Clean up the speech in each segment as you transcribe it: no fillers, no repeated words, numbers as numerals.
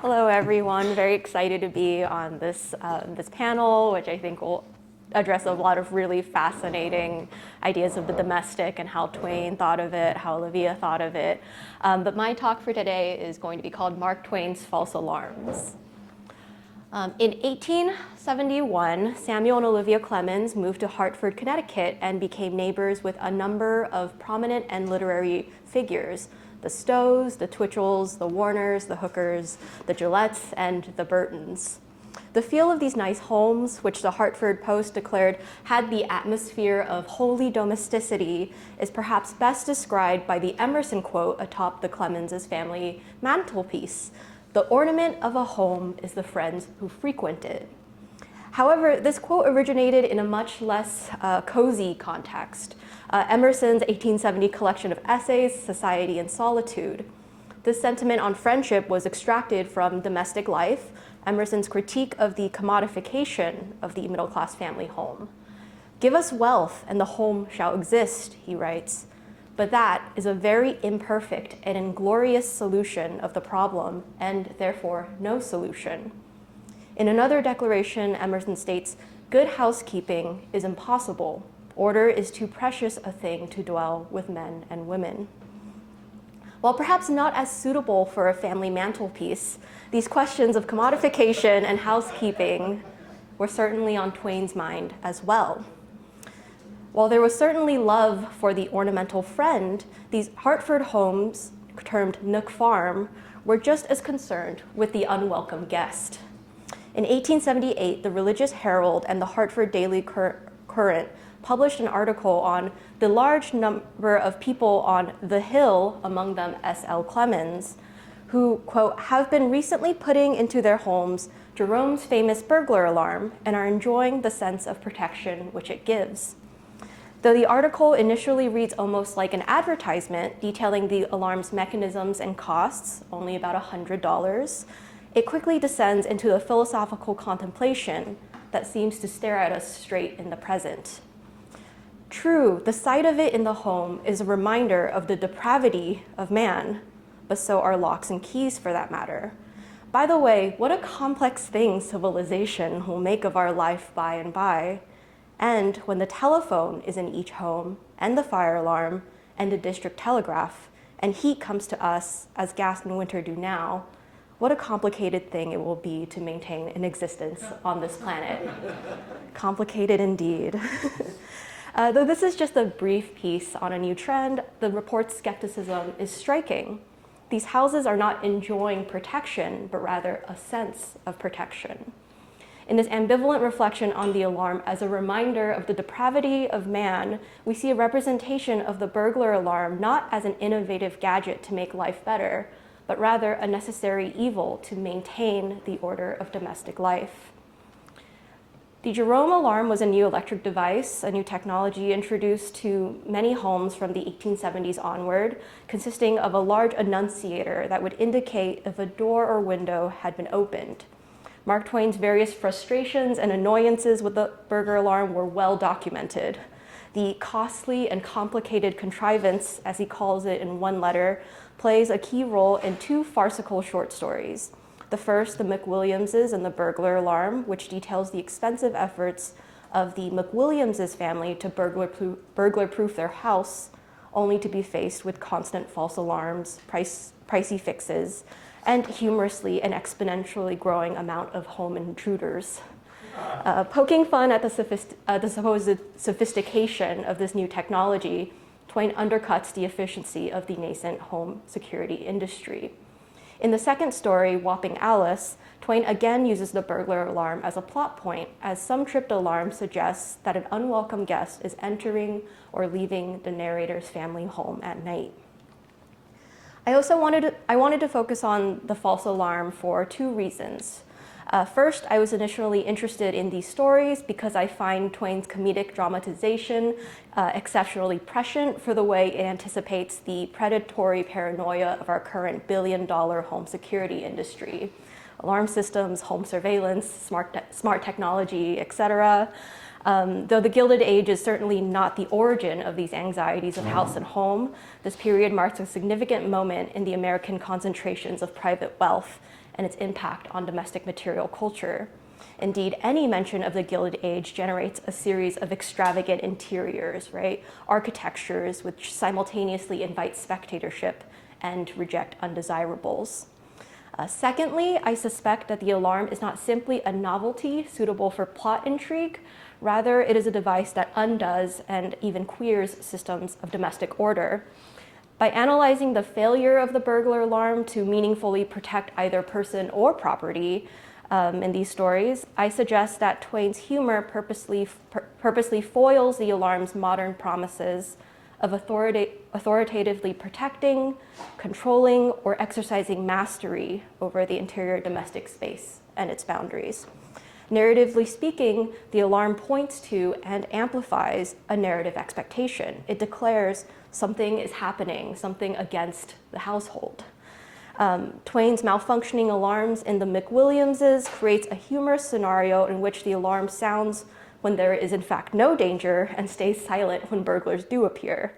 Hello, everyone. Very excited to be on this panel, which I think will address a lot of really fascinating ideas of the domestic and how Twain thought of it, how Olivia thought of it. But my talk for today is going to be called Mark Twain's False Alarms. In 1871, Samuel and Olivia Clemens moved to Hartford, Connecticut, and became neighbors with a number of prominent and literary figures: the Stows, the Twitchells, the Warners, the Hookers, the Gillettes, and the Burtons. The feel of these nice homes, which the Hartford Post declared had the atmosphere of holy domesticity, is perhaps best described by the Emerson quote atop the Clemens' family mantelpiece: "The ornament of a home is the friends who frequent it." However, this quote originated in a much less cozy context. Emerson's 1870 collection of essays, Society and Solitude. This sentiment on friendship was extracted from domestic life, Emerson's critique of the commodification of the middle-class family home. "Give us wealth and the home shall exist," he writes, "but that is a very imperfect and inglorious solution of the problem, and therefore no solution." In another declaration, Emerson states, "Good housekeeping is impossible. Order is too precious a thing to dwell with men and women." While perhaps not as suitable for a family mantelpiece, these questions of commodification and housekeeping were certainly on Twain's mind as well. While there was certainly love for the ornamental friend, these Hartford homes, termed Nook Farm, were just as concerned with the unwelcome guest. In 1878, the Religious Herald and the Hartford Daily Courant published an article on the large number of people on the Hill, among them S.L. Clemens, who, quote, "have been recently putting into their homes Jerome's famous burglar alarm and are enjoying the sense of protection which it gives." Though the article initially reads almost like an advertisement detailing the alarm's mechanisms and costs, only about $100, it quickly descends into a philosophical contemplation that seems to stare at us straight in the present. True, the sight of it in the home is a reminder of the depravity of man, but so are locks and keys for that matter. By the way, what a complex thing civilization will make of our life by and by. And when the telephone is in each home, and the fire alarm, and the district telegraph, and heat comes to us as gas and winter do now, what a complicated thing it will be to maintain an existence on this planet. Complicated indeed. Though this is just a brief piece on a new trend, the report's skepticism is striking. These houses are not enjoying protection, but rather a sense of protection. In this ambivalent reflection on the alarm as a reminder of the depravity of man, we see a representation of the burglar alarm not as an innovative gadget to make life better, but rather a necessary evil to maintain the order of domestic life. The Jerome alarm was a new electric device, a new technology introduced to many homes from the 1870s onward, consisting of a large annunciator that would indicate if a door or window had been opened. Mark Twain's various frustrations and annoyances with the burglar alarm were well documented. The costly and complicated contrivance, as he calls it in one letter, plays a key role in two farcical short stories. The first, the McWilliamses and the Burglar Alarm, which details the expensive efforts of the McWilliamses family to burglar-proof their house, only to be faced with constant false alarms, pricey fixes, and humorously and exponentially growing amount of home intruders. Poking fun at the supposed sophistication of this new technology, Twain undercuts the efficiency of the nascent home security industry. In the second story, Wapping Alice, Twain again uses the burglar alarm as a plot point, as some tripped alarm suggests that an unwelcome guest is entering or leaving the narrator's family home at night. I wanted to focus on the false alarm for two reasons. First, I was initially interested in these stories because I find Twain's comedic dramatization exceptionally prescient for the way it anticipates the predatory paranoia of our current billion-dollar home security industry. Alarm systems, home surveillance, smart technology, etc. Though the Gilded Age is certainly not the origin of these anxieties of house and home, this period marks a significant moment in the American concentrations of private wealth and its impact on domestic material culture. Indeed, any mention of the Gilded Age generates a series of extravagant interiors, right? Architectures which simultaneously invite spectatorship and reject undesirables. Secondly, I suspect that the alarm is not simply a novelty suitable for plot intrigue. Rather, it is a device that undoes and even queers systems of domestic order. By analyzing the failure of the burglar alarm to meaningfully protect either person or property in these stories, I suggest that Twain's humor purposely foils the alarm's modern promises of authoritatively protecting, controlling, or exercising mastery over the interior domestic space and its boundaries. Narratively speaking, the alarm points to and amplifies a narrative expectation. It declares something is happening, something against the household. Twain's malfunctioning alarms in the McWilliamses creates a humorous scenario in which the alarm sounds when there is in fact no danger and stays silent when burglars do appear.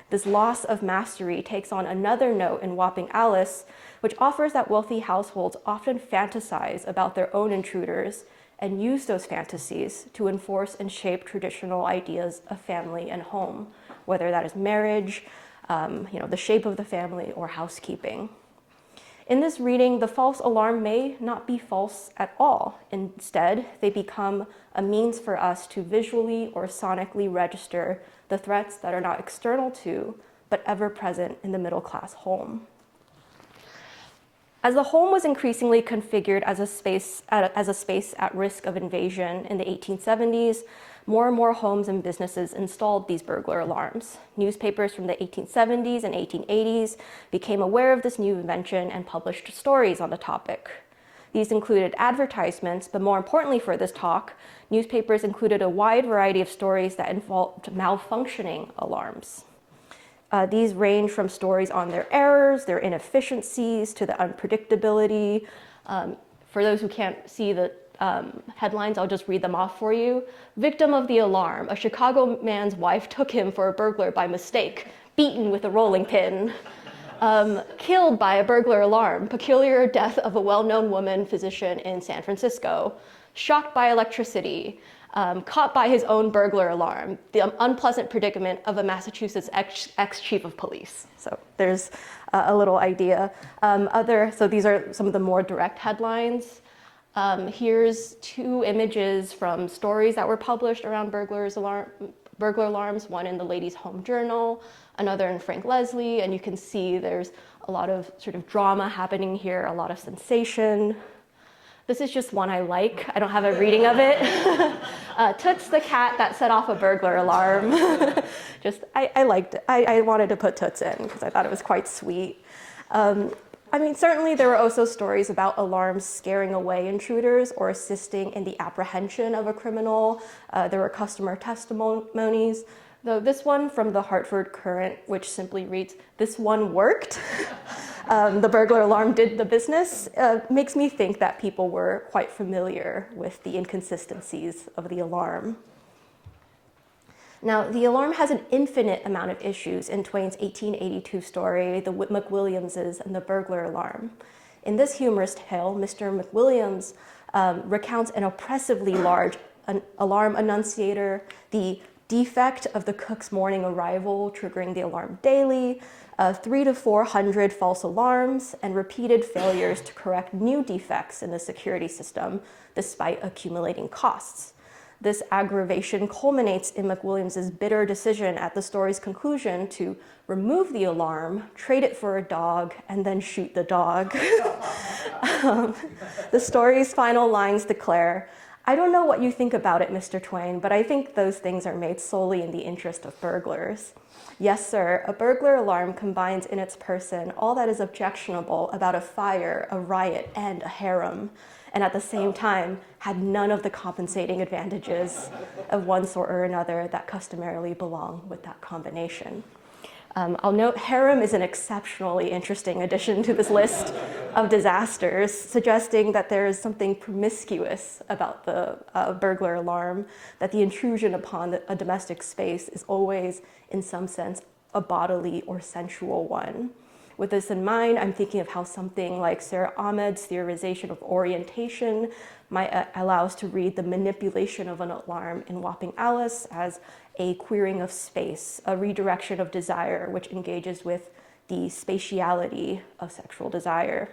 This loss of mastery takes on another note in Wapping Alice, which offers that wealthy households often fantasize about their own intruders and use those fantasies to enforce and shape traditional ideas of family and home, whether that is marriage, the shape of the family, or housekeeping. In this reading, the false alarm may not be false at all. Instead, they become a means for us to visually or sonically register the threats that are not external to, but ever present in the middle-class home. As the home was increasingly configured as a space at risk of invasion in the 1870s, more and more homes and businesses installed these burglar alarms. Newspapers from the 1870s and 1880s became aware of this new invention and published stories on the topic. These included advertisements, but more importantly for this talk, newspapers included a wide variety of stories that involved malfunctioning alarms. These range from stories on their errors, their inefficiencies, to the unpredictability. For those who can't see the headlines, I'll just read them off for you. Victim of the alarm, a Chicago man's wife took him for a burglar by mistake, beaten with a rolling pin. Killed by a burglar alarm, peculiar death of a well-known woman physician in San Francisco. Shocked by electricity, caught by his own burglar alarm, the unpleasant predicament of a Massachusetts ex-chief of police. So there's a little idea. So these are some of the more direct headlines. Here's two images from stories that were published around burglar alarms, one in the Ladies' Home Journal, another in Frank Leslie, and you can see there's a lot of sort of drama happening here, a lot of sensation. This is just one I like. I don't have a reading of it. Toots the cat that set off a burglar alarm. I liked it. I wanted to put Toots in because I thought it was quite sweet. Certainly there were also stories about alarms scaring away intruders or assisting in the apprehension of a criminal. There were customer testimonies, though this one from the Hartford Courant, which simply reads, "This one worked." The burglar alarm did the business, makes me think that people were quite familiar with the inconsistencies of the alarm. Now, the alarm has an infinite amount of issues in Twain's 1882 story, The McWilliamses and the Burglar Alarm. In this humorous tale, Mr. McWilliams recounts an oppressively large alarm annunciator, the defect of the cook's morning arrival triggering the alarm daily, 300 to 400 false alarms, and repeated failures to correct new defects in the security system despite accumulating costs. This aggravation culminates in McWilliams's bitter decision at the story's conclusion to remove the alarm, trade it for a dog, and then shoot the dog. The story's final lines declare, "I don't know what you think about it, Mr. Twain, but I think those things are made solely in the interest of burglars. Yes, sir, a burglar alarm combines in its person all that is objectionable about a fire, a riot, and a harem, and at the same time had none of the compensating advantages of one sort or another that customarily belong with that combination." I'll note harem is an exceptionally interesting addition to this list of disasters, suggesting that there is something promiscuous about the burglar alarm, that the intrusion upon a domestic space is always, in some sense, a bodily or sensual one. With this in mind, I'm thinking of how something like Sarah Ahmed's theorization of orientation might allow us to read the manipulation of an alarm in Wapping Alice as a queering of space, a redirection of desire, which engages with the spatiality of sexual desire.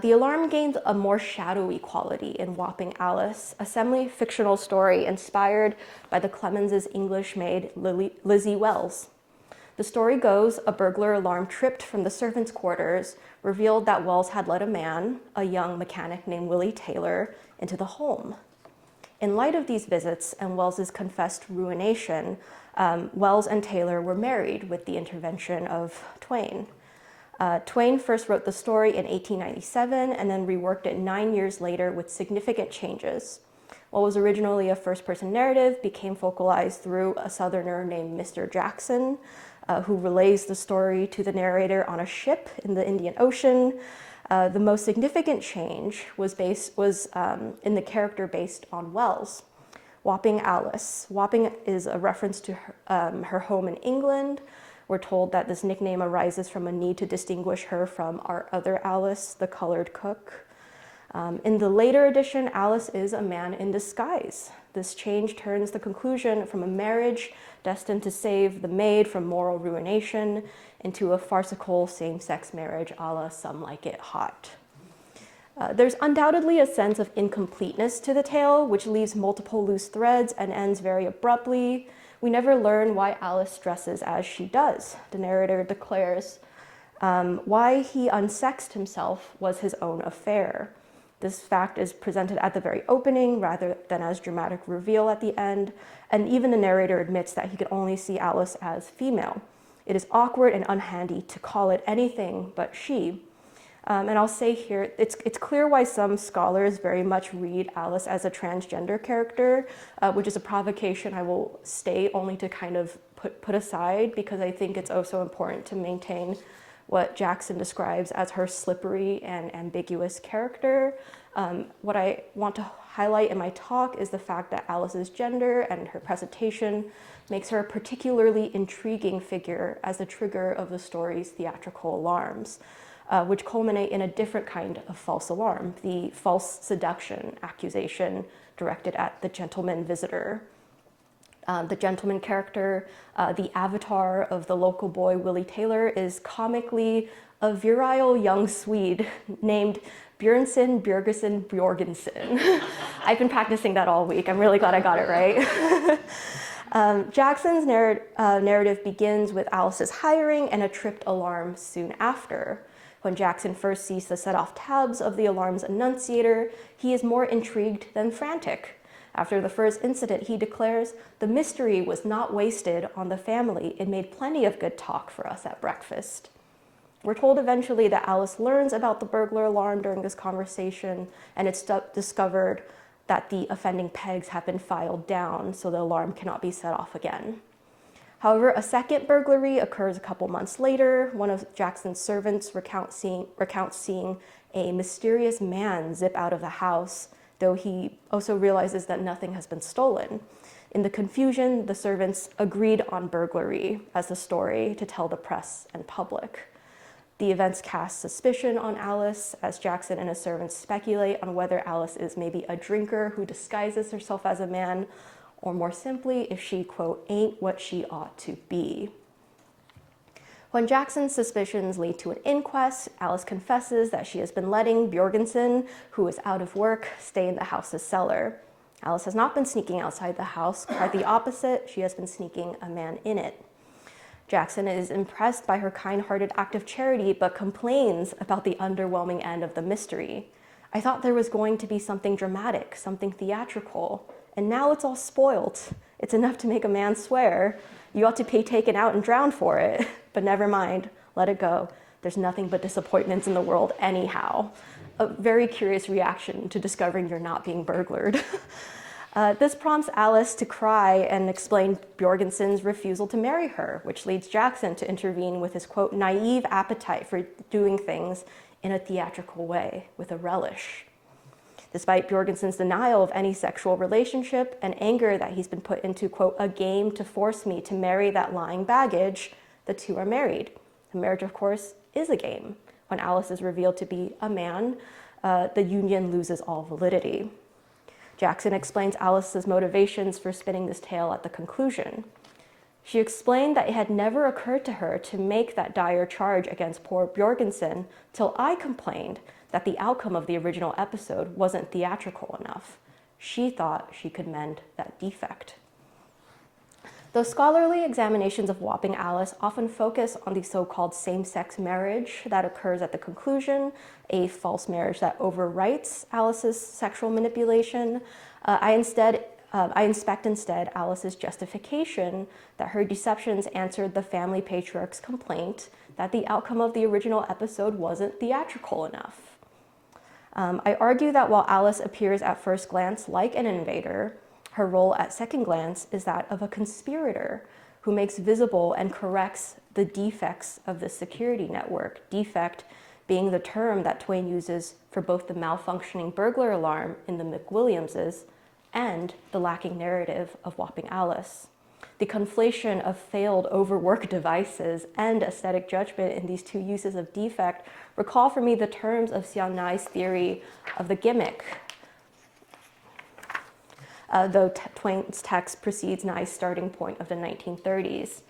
The alarm gained a more shadowy quality in Wapping Alice, a semi-fictional story inspired by the Clemenses' English maid Lizzie Wells. The story goes, a burglar alarm tripped from the servants' quarters revealed that Wells had let a man, a young mechanic named Willie Taylor, into the home. In light of these visits and Wells's confessed ruination, Wells and Taylor were married with the intervention of Twain. Twain first wrote the story in 1897 and then reworked it 9 years later with significant changes. What was originally a first-person narrative became focalized through a Southerner named Mr. Jackson, who relays the story to the narrator on a ship in the Indian Ocean. The most significant change was in the character based on Wells. Wapping Alice. Wapping is a reference to her home in England. We're told that this nickname arises from a need to distinguish her from our other Alice, the colored cook. In the later edition, Alice is a man in disguise. This change turns the conclusion from a marriage destined to save the maid from moral ruination into a farcical same-sex marriage a la Some Like It Hot. There's undoubtedly a sense of incompleteness to the tale, which leaves multiple loose threads and ends very abruptly. We never learn why Alice dresses as she does. The narrator declares why he unsexed himself was his own affair. This fact is presented at the very opening rather than as dramatic reveal at the end, and even the narrator admits that he could only see Alice as female. It is awkward and unhandy to call it anything but she. And I'll say here, it's clear why some scholars very much read Alice as a transgender character, which is a provocation I will state only to kind of put aside, because I think it's also important to maintain what Jackson describes as her slippery and ambiguous character. What I want to highlight in my talk is the fact that Alice's gender and her presentation makes her a particularly intriguing figure as the trigger of the story's theatrical alarms, which culminate in a different kind of false alarm, the false seduction accusation directed at the gentleman visitor. The gentleman character, the avatar of the local boy Willie Taylor, is comically a virile young Swede named Björnsson Björgensen. I've been practicing that all week. I'm really glad I got it right. Jackson's narrative begins with Alice's hiring and a tripped alarm soon after. When Jackson first sees the set-off tabs of the alarm's annunciator, he is more intrigued than frantic. After the first incident, he declares, "The mystery was not wasted on the family. It made plenty of good talk for us at breakfast." We're told eventually that Alice learns about the burglar alarm during this conversation, and it's discovered that the offending pegs have been filed down, so the alarm cannot be set off again. However, a second burglary occurs a couple months later. One of Jackson's servants recounts seeing a mysterious man zip out of the house, though he also realizes that nothing has been stolen. In the confusion, the servants agreed on burglary as the story to tell the press and public. The events cast suspicion on Alice as Jackson and his servants speculate on whether Alice is maybe a drinker who disguises herself as a man, or more simply, if she, quote, ain't what she ought to be. When Jackson's suspicions lead to an inquest, Alice confesses that she has been letting Björgensen, who is out of work, stay in the house's cellar. Alice has not been sneaking outside the house, quite the opposite, she has been sneaking a man in it. Jackson is impressed by her kind-hearted act of charity, but complains about the underwhelming end of the mystery. "I thought there was going to be something dramatic, something theatrical, and now it's all spoiled. It's enough to make a man swear. You ought to be taken out and drowned for it. But never mind, let it go. There's nothing but disappointments in the world anyhow." A very curious reaction to discovering you're not being burglared. This prompts Alice to cry and explain Björgensen's refusal to marry her, which leads Jackson to intervene with his, quote, naive appetite for doing things in a theatrical way, with a relish. Despite Björgensen's denial of any sexual relationship and anger that he's been put into, quote, a game to force me to marry that lying baggage, the two are married. And marriage, of course, is a game. When Alice is revealed to be a man, the union loses all validity. Jackson explains Alice's motivations for spinning this tale at the conclusion. She explained that it had never occurred to her to make that dire charge against poor Bjorgensen till I complained that the outcome of the original episode wasn't theatrical enough. She thought she could mend that defect. Though scholarly examinations of Wapping Alice often focus on the so-called same-sex marriage that occurs at the conclusion, a false marriage that overwrites Alice's sexual manipulation, I inspect instead Alice's justification that her deceptions answered the family patriarch's complaint that the outcome of the original episode wasn't theatrical enough. I argue that while Alice appears at first glance like an invader, her role at second glance is that of a conspirator who makes visible and corrects the defects of the security network, defect being the term that Twain uses for both the malfunctioning burglar alarm in the McWilliamses and the lacking narrative of Wapping Alice. The conflation of failed overwork devices and aesthetic judgment in these two uses of defect recall for me the terms of Xiao Nai's theory of the gimmick, though Twain's text precedes Nai's starting point of the 1930s.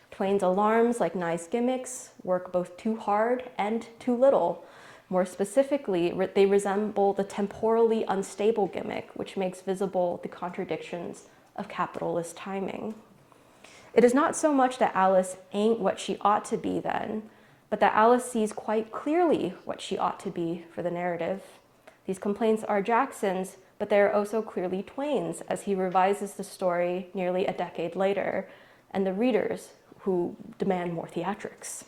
Twain's alarms, like Nai's gimmicks, work both too hard and too little. More specifically, they resemble the temporally unstable gimmick, which makes visible the contradictions of capitalist timing. It is not so much that Alice ain't what she ought to be then, but that Alice sees quite clearly what she ought to be for the narrative. These complaints are Jackson's, but they are also clearly Twain's as he revises the story nearly a decade later, and the readers who demand more theatrics.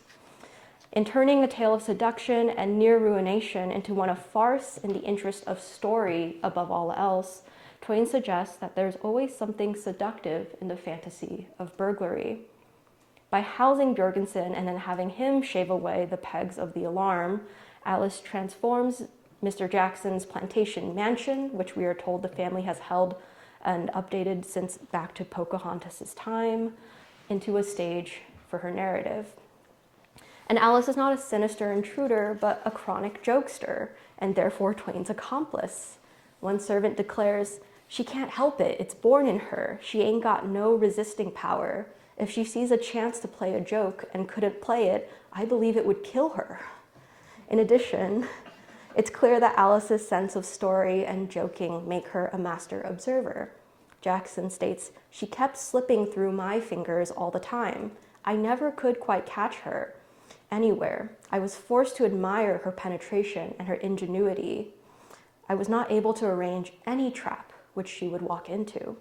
In turning the tale of seduction and near ruination into one of farce in the interest of story above all else, Twain suggests that there's always something seductive in the fantasy of burglary. By housing Bjorgensen and then having him shave away the pegs of the alarm, Alice transforms Mr. Jackson's plantation mansion, which we are told the family has held and updated since back to Pocahontas' time, into a stage for her narrative. And Alice is not a sinister intruder, but a chronic jokester, and therefore Twain's accomplice. One servant declares, "She can't help it, it's born in her. She ain't got no resisting power. If she sees a chance to play a joke and couldn't play it, I believe it would kill her." In addition, it's clear that Alice's sense of story and joking make her a master observer. Jackson states, "She kept slipping through my fingers all the time. I never could quite catch her anywhere. I was forced to admire her penetration and her ingenuity. I was not able to arrange any trap which she would walk into."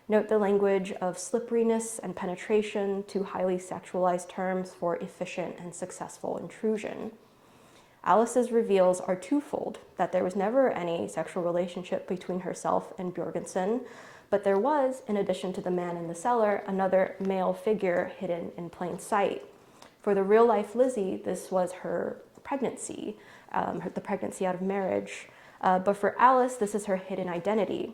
Note the language of slipperiness and penetration, two highly sexualized terms for efficient and successful intrusion. Alice's reveals are twofold, that there was never any sexual relationship between herself and Bjorgensen, but there was, in addition to the man in the cellar, another male figure hidden in plain sight. For the real-life Lizzie, this was her pregnancy, the pregnancy out of marriage. But for Alice, this is her hidden identity.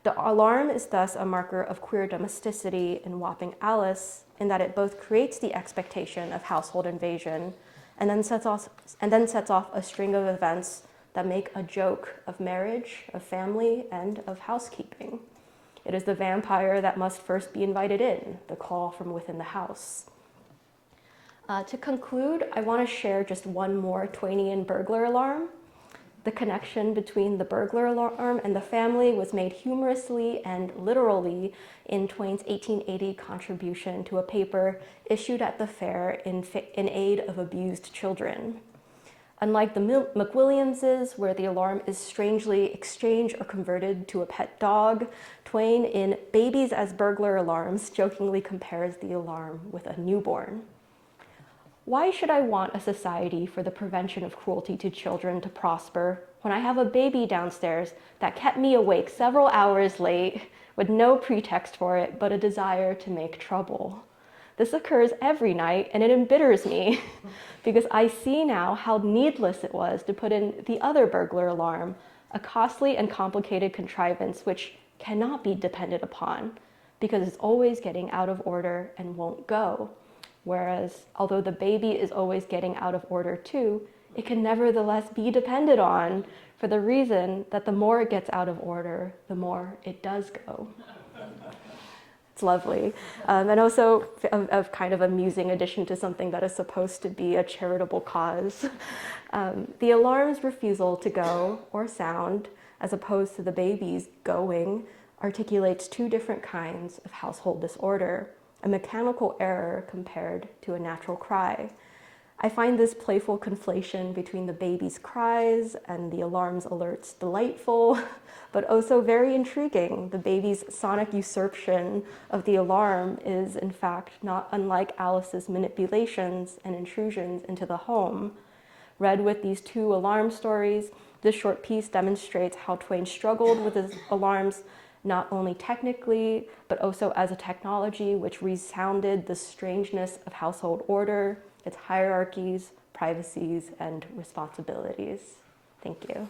The alarm is thus a marker of queer domesticity in Wapping Alice, in that it both creates the expectation of household invasion and then sets off a string of events that make a joke of marriage, of family, and of housekeeping. It is the vampire that must first be invited in, the call from within the house. To conclude, I want to share just one more Twainian burglar alarm. The connection between the burglar alarm and the family was made humorously and literally in Twain's 1880 contribution to a paper issued at the fair in aid of abused children. Unlike the McWilliamses, where the alarm is strangely exchanged or converted to a pet dog, Twain in Babies as Burglar Alarms jokingly compares the alarm with a newborn. Why should I want a society for the prevention of cruelty to children to prosper when I have a baby downstairs that kept me awake several hours late with no pretext for it but a desire to make trouble? This occurs every night and it embitters me because I see now how needless it was to put in the other burglar alarm, a costly and complicated contrivance which cannot be depended upon because it's always getting out of order and won't go. Whereas, although the baby is always getting out of order too, it can nevertheless be depended on for the reason that the more it gets out of order, the more it does go. It's lovely. And also a kind of amusing addition to something that is supposed to be a charitable cause. The alarm's refusal to go or sound, as opposed to the baby's going, articulates two different kinds of household disorder, a mechanical error compared to a natural cry. I find this playful conflation between the baby's cries and the alarm's alerts delightful, but also very intriguing. The baby's sonic usurpation of the alarm is, in fact, not unlike Alice's manipulations and intrusions into the home. Read with these two alarm stories, this short piece demonstrates how Twain struggled with his alarms, not only technically, but also as a technology which resounded the strangeness of household order, its hierarchies, privacies, and responsibilities. Thank you.